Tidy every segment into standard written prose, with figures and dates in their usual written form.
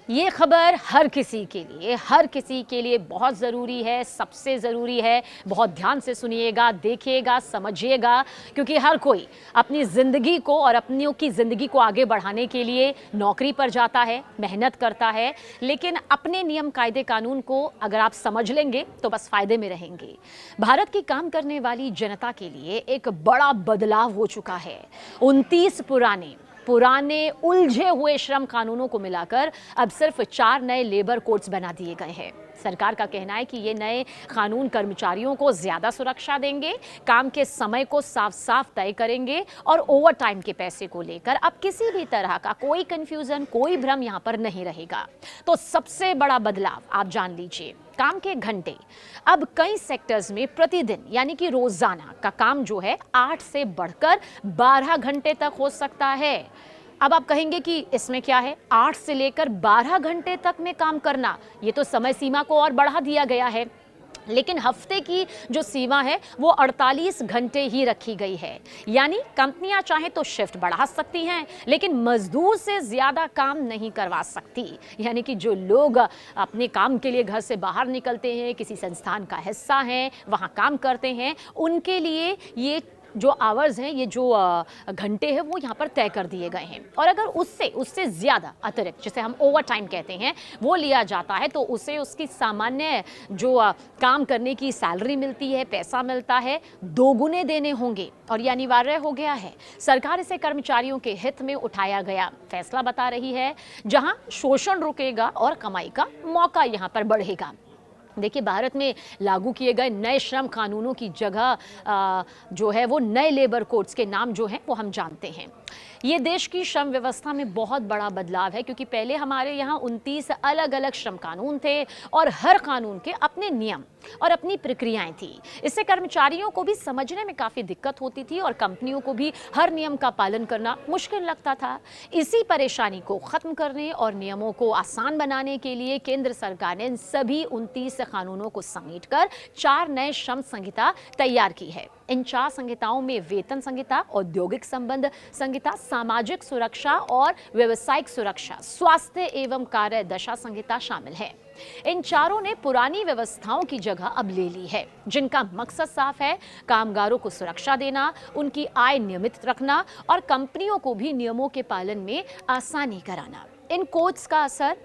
ये खबर हर किसी के लिए बहुत ज़रूरी है, सबसे ज़रूरी है। बहुत ध्यान से सुनिएगा, देखिएगा, समझिएगा, क्योंकि हर कोई अपनी ज़िंदगी को और अपनियों की ज़िंदगी को आगे बढ़ाने के लिए नौकरी पर जाता है, मेहनत करता है, लेकिन अपने नियम कायदे कानून को अगर आप समझ लेंगे तो बस फ़ायदे में रहेंगे। भारत की काम करने वाली जनता के लिए एक बड़ा बदलाव हो चुका है। 29 पुराने उलझे हुए श्रम कानूनों को मिलाकर अब सिर्फ 4 नए लेबर कोड्स बना दिए गए हैं। सरकार का कहना है कि ये नए कानून कर्मचारियों को ज्यादा सुरक्षा देंगे, काम के समय को साफ साफ तय करेंगे और ओवर टाइम के पैसे को लेकर अब किसी भी तरह का कोई कंफ्यूजन, कोई भ्रम यहां पर नहीं रहेगा। तो सबसे बड़ा बदलाव आप जान लीजिए, काम के घंटे। अब कई सेक्टर्स में प्रतिदिन यानी कि रोजाना का काम जो है 8 से बढ़कर 12 घंटे तक हो सकता है। अब आप कहेंगे कि इसमें क्या है, 8 से लेकर 12 घंटे तक में काम करना, ये तो समय सीमा को और बढ़ा दिया गया है। लेकिन हफ्ते की जो सीमा है वो 48 घंटे ही रखी गई है। यानी कंपनियां चाहे तो शिफ्ट बढ़ा सकती हैं, लेकिन मजदूर से ज्यादा काम नहीं करवा सकती। यानी कि जो लोग अपने काम के लिए घर से बाहर निकलते हैं, किसी संस्थान का हिस्सा हैं, वहां काम करते हैं, उनके लिए ये जो आवर्स हैं, ये जो घंटे हैं, वो यहाँ पर तय कर दिए गए हैं। और अगर उससे ज़्यादा अतिरिक्त, जिसे हम ओवर टाइम कहते हैं, वो लिया जाता है तो उसे उसकी सामान्य जो काम करने की सैलरी मिलती है, पैसा मिलता है, दोगुने देने होंगे और ये अनिवार्य हो गया है। सरकार इसे कर्मचारियों के हित में उठाया गया फैसला बता रही है, जहां शोषण रुकेगा और कमाई का मौका यहाँ पर बढ़ेगा। देखिए, भारत में लागू किए गए नए श्रम कानूनों की जगह जो है वो नए लेबर कोड्स के नाम जो हैं वो हम जानते हैं। ये देश की श्रम व्यवस्था में बहुत बड़ा बदलाव है, क्योंकि पहले हमारे यहाँ 29 अलग अलग श्रम कानून थे और हर कानून के अपने नियम और अपनी प्रक्रियाएं थी। इससे कर्मचारियों को भी समझने में काफ़ी दिक्कत होती थी और कंपनियों को भी हर नियम का पालन करना मुश्किल लगता था। इसी परेशानी को ख़त्म करने और नियमों को आसान बनाने के लिए केंद्र सरकार ने इन सभी 29 कानूनों को समेटकर 4 नए श्रम संहिता तैयार की है। इन 4 संहिताओं में वेतन संहिता, औद्योगिक संबंध संहिता, सामाजिक सुरक्षा और व्यावसायिक सुरक्षा, स्वास्थ्य एवं कार्य दशा संहिता शामिल है। इन चारों ने पुरानी व्यवस्थाओं की जगह अब ले ली है, जिनका मकसद साफ है: कामगारों को सुरक्षा देना, उनकी आय नियमित रखना और कंपनियों को भी नियमों के पालन में आसानी कराना। इन कोड्स का असर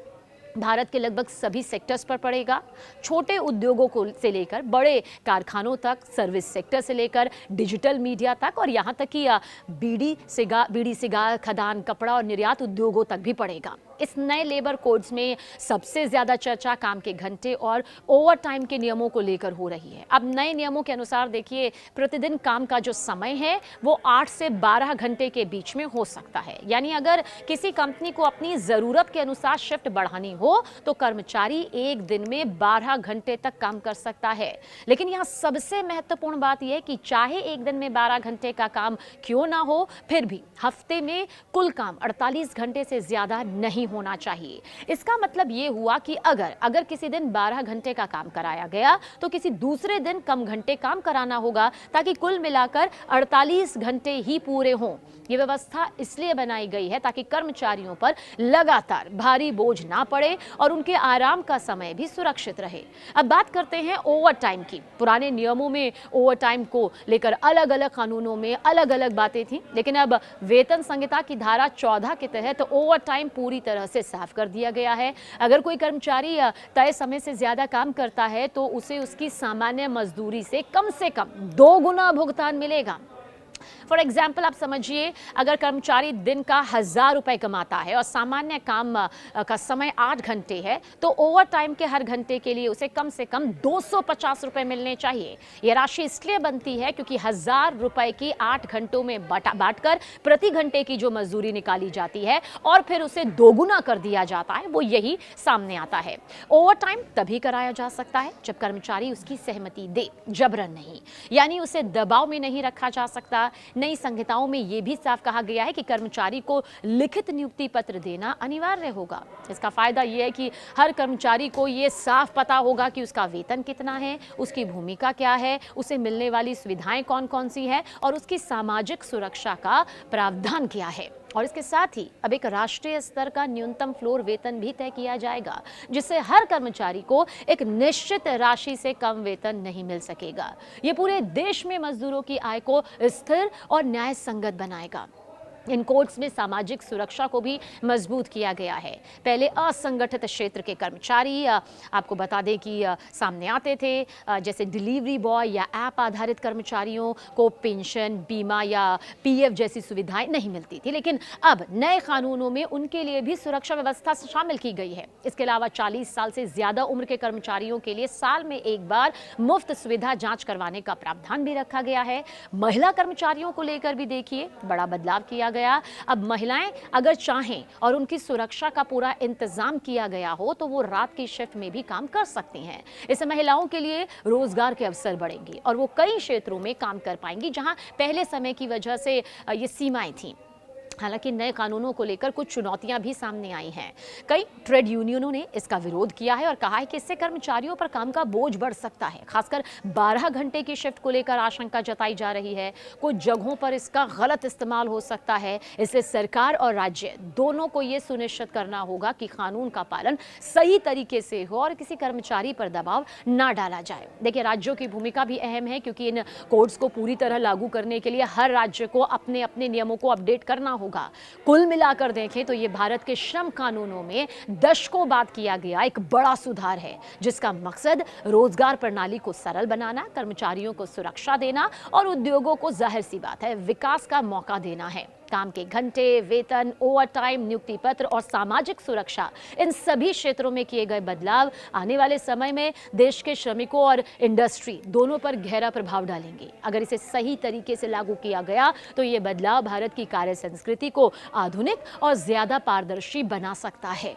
भारत के लगभग सभी सेक्टर्स पर पड़ेगा। छोटे उद्योगों को से लेकर बड़े कारखानों तक, सर्विस सेक्टर से लेकर डिजिटल मीडिया तक और यहाँ तक कि बीड़ी सिगार, खदान, कपड़ा और निर्यात उद्योगों तक भी पड़ेगा। इस नए लेबर कोड्स में सबसे ज्यादा चर्चा काम के घंटे और ओवर टाइम के नियमों को लेकर हो रही है। अब नए नियमों के अनुसार देखिए, प्रतिदिन काम का जो समय है वो 8 से 12 घंटे के बीच में हो सकता है। यानी अगर किसी कंपनी को अपनी जरूरत के अनुसार शिफ्ट बढ़ानी हो तो कर्मचारी एक दिन में 12 घंटे तक काम कर सकता है। लेकिन यहाँ सबसे महत्वपूर्ण बात यह है कि चाहे एक दिन में 12 घंटे का काम क्यों ना हो, फिर भी हफ्ते में कुल काम 48 घंटे से ज्यादा नहीं होना चाहिए। इसका मतलब ये हुआ कि अगर किसी दिन 12 घंटे का काम कराया गया तो किसी दूसरे दिन कम घंटे काम कराना होगा, ताकि कुल मिलाकर 48 घंटे ही पूरे हों। ये व्यवस्था इसलिए बनाई गई है ताकि कर्मचारियों पर लगातार भारी बोझ ना पड़े और उनके आराम का समय भी सुरक्षित रहे। अब बात करते हैं ओवर टाइम की। पुराने नियमों में ओवर टाइम को लेकर अलग अलग कानूनों में अलग अलग बातें थी, लेकिन अब वेतन संहिता की धारा 14 के तहत ओवर टाइम पूरी तरह से साफ कर दिया गया है। अगर कोई कर्मचारी तय समय से ज्यादा काम करता है तो उसे उसकी सामान्य मजदूरी से कम 2 गुना भुगतान मिलेगा। फॉर एग्जाम्पल, आप समझिए, अगर कर्मचारी दिन का 1000 रुपए कमाता है और सामान्य काम का समय 8 घंटे है, तो ओवर टाइम के हर घंटे के लिए उसे कम से कम 250 रुपए मिलने चाहिए। यह राशि इसलिए बनती है क्योंकि 1000 रुपए की 8 घंटों में बांटकर प्रति घंटे की जो मजदूरी निकाली जाती है और फिर उसे दोगुना कर दिया जाता है, वो यही सामने आता है। ओवर टाइम तभी कराया जा सकता है जब कर्मचारी उसकी सहमति दे, जबरन नहीं। यानी उसे दबाव में नहीं रखा जा सकता। नई संहिताओं में यह भी साफ कहा गया है कि कर्मचारी को लिखित नियुक्ति पत्र देना अनिवार्य होगा। इसका फायदा यह है कि हर कर्मचारी को यह साफ पता होगा कि उसका वेतन कितना है, उसकी भूमिका क्या है, उसे मिलने वाली सुविधाएं कौन कौन सी है और उसकी सामाजिक सुरक्षा का प्रावधान क्या है। और इसके साथ ही अब एक राष्ट्रीय स्तर का न्यूनतम फ्लोर वेतन भी तय किया जाएगा, जिससे हर कर्मचारी को एक निश्चित राशि से कम वेतन नहीं मिल सकेगा। ये पूरे देश में मजदूरों की आय को स्थिर और न्याय संगत बनाएगा। इन कोड्स में सामाजिक सुरक्षा को भी मजबूत किया गया है। पहले असंगठित क्षेत्र के कर्मचारी आपको बता दें कि सामने आते थे, जैसे डिलीवरी बॉय या ऐप आधारित कर्मचारियों को पेंशन, बीमा या पीएफ जैसी सुविधाएं नहीं मिलती थी, लेकिन अब नए कानूनों में उनके लिए भी सुरक्षा व्यवस्था शामिल की गई है। इसके अलावा 40 साल से ज्यादा उम्र के कर्मचारियों के लिए साल में एक बार मुफ्त सुविधा जांच करवाने का प्रावधान भी रखा गया है। महिला कर्मचारियों को लेकर भी देखिए बड़ा बदलाव किया गया। अब महिलाएं अगर चाहें और उनकी सुरक्षा का पूरा इंतजाम किया गया हो तो वो रात की शिफ्ट में भी काम कर सकती हैं। इससे महिलाओं के लिए रोजगार के अवसर बढ़ेंगे और वो कई क्षेत्रों में काम कर पाएंगी जहां पहले समय की वजह से ये सीमाएं थीं। हालांकि नए कानूनों को लेकर कुछ चुनौतियां भी सामने आई हैं। कई ट्रेड यूनियनों ने इसका विरोध किया है और कहा है कि इससे कर्मचारियों पर काम का बोझ बढ़ सकता है। खासकर 12 घंटे की शिफ्ट को लेकर आशंका जताई जा रही है। कुछ जगहों पर इसका गलत इस्तेमाल हो सकता है। इसलिए सरकार और राज्य दोनों को ये सुनिश्चित करना होगा कि कानून का पालन सही तरीके से हो और किसी कर्मचारी पर दबाव ना डाला जाए। देखिए, राज्यों की भूमिका भी अहम है, क्योंकि इन कोड्स को पूरी तरह लागू करने के लिए हर राज्य को अपने अपने नियमों को अपडेट करना होगा। कुल मिलाकर देखें तो ये भारत के श्रम कानूनों में दशकों बाद किया गया एक बड़ा सुधार है, जिसका मकसद रोजगार प्रणाली को सरल बनाना, कर्मचारियों को सुरक्षा देना और उद्योगों को, जाहिर सी बात है, विकास का मौका देना है। काम के घंटे, वेतन, ओवरटाइम, नियुक्ति पत्र और सामाजिक सुरक्षा, इन सभी क्षेत्रों में किए गए बदलाव आने वाले समय में देश के श्रमिकों और इंडस्ट्री दोनों पर गहरा प्रभाव डालेंगे। अगर इसे सही तरीके से लागू किया गया तो ये बदलाव भारत की कार्य संस्कृति को आधुनिक और ज्यादा पारदर्शी बना सकता है।